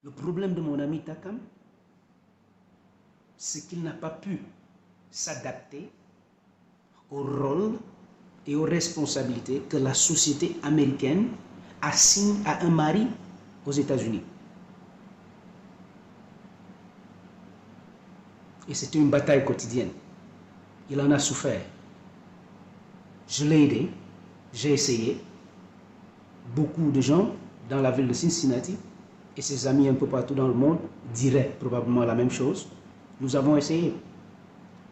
Le problème de mon ami Takam, c'est qu'il n'a pas pu s'adapter au rôle et aux responsabilités que la société américaine assigne à un mari aux États-Unis. Et c'était une bataille quotidienne. Il en a souffert. Je l'ai aidé, j'ai essayé. Beaucoup de gens dans la ville de Cincinnati et ses amis un peu partout dans le monde diraient probablement la même chose. Nous avons essayé.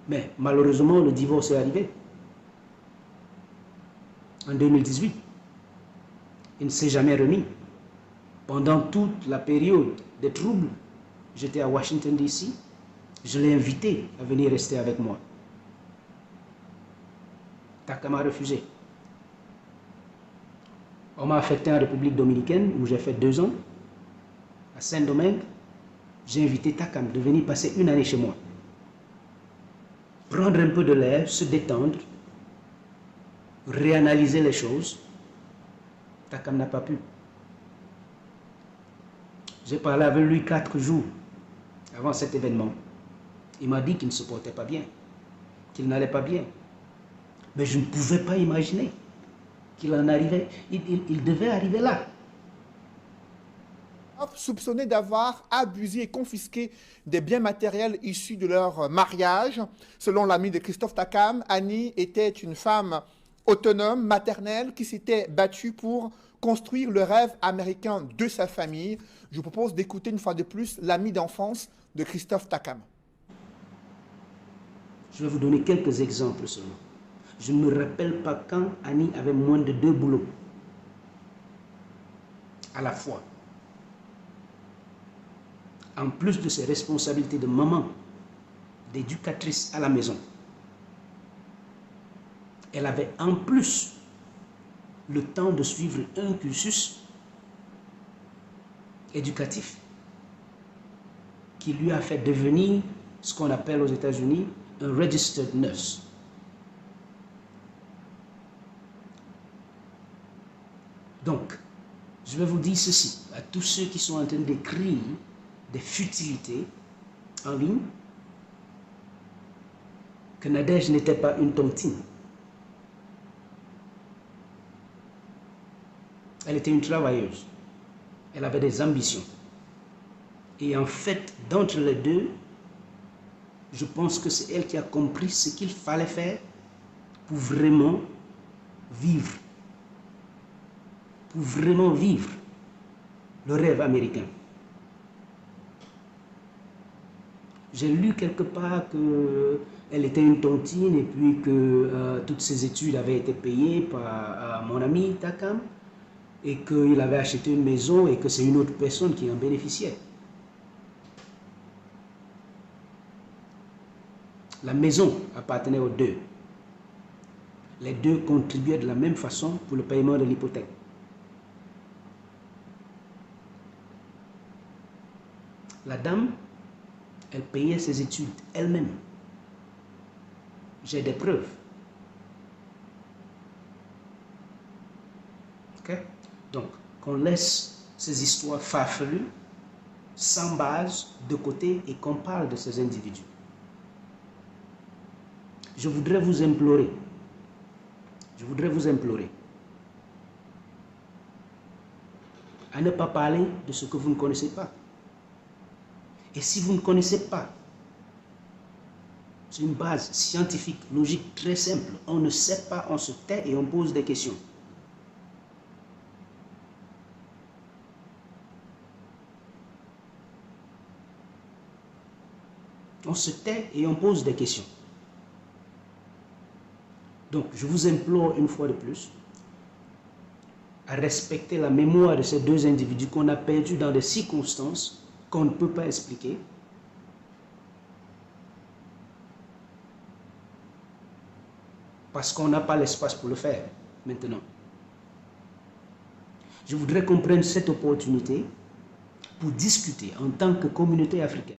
Mais malheureusement, le divorce est arrivé. En 2018. Il ne s'est jamais remis. Pendant toute la période des troubles, j'étais à Washington, D.C. Je l'ai invité à venir rester avec moi. Takam a refusé. On m'a affecté en République dominicaine où j'ai fait 2 ans. À Saint-Domingue, j'ai invité Takam de venir passer une année chez moi. Prendre un peu de l'air, se détendre, réanalyser les choses. Takam n'a pas pu. J'ai parlé avec lui 4 jours avant cet événement. Il m'a dit qu'il ne se portait pas bien, qu'il n'allait pas bien. Mais je ne pouvais pas imaginer qu'il en arrivait, il devait arriver là. Soupçonnés d'avoir abusé et confisqué des biens matériels issus de leur mariage. Selon l'ami de Christophe Takam, Annie était une femme autonome, maternelle, qui s'était battue pour construire le rêve américain de sa famille. Je vous propose d'écouter une fois de plus l'ami d'enfance de Christophe Takam. Je vais vous donner quelques exemples seulement. Je ne me rappelle pas quand Annie avait moins de 2 boulots à la fois. En plus de ses responsabilités de maman, d'éducatrice à la maison, elle avait en plus le temps de suivre un cursus éducatif qui lui a fait devenir ce qu'on appelle aux États-Unis un registered nurse. Donc, je vais vous dire ceci à tous ceux qui sont en train d'écrire des futilités en ligne, que Nadège n'était pas une tontine. Elle était une travailleuse. Elle avait des ambitions. Et en fait, d'entre les deux, je pense que c'est elle qui a compris ce qu'il fallait faire pour vraiment vivre. Pour vraiment vivre le rêve américain. J'ai lu quelque part qu'elle était une tontine et puis que toutes ses études avaient été payées par mon ami Takam et qu'il avait acheté une maison et que c'est une autre personne qui en bénéficiait. La maison appartenait aux deux. Les deux contribuaient de la même façon pour le paiement de l'hypothèque. La dame, elle payait ses études elle-même. J'ai des preuves. Okay? Donc, qu'on laisse ces histoires farfelues, sans base, de côté et qu'on parle de ces individus. Je voudrais vous implorer à ne pas parler de ce que vous ne connaissez pas. Et si vous ne connaissez pas, c'est une base scientifique, logique, très simple. On ne sait pas, on se tait et on pose des questions. On se tait et on pose des questions. Donc, je vous implore une fois de plus à respecter la mémoire de ces 2 individus qu'on a perdus dans des circonstances qu'on ne peut pas expliquer. Parce qu'on n'a pas l'espace pour le faire maintenant. Je voudrais qu'on prenne cette opportunité pour discuter en tant que communauté africaine.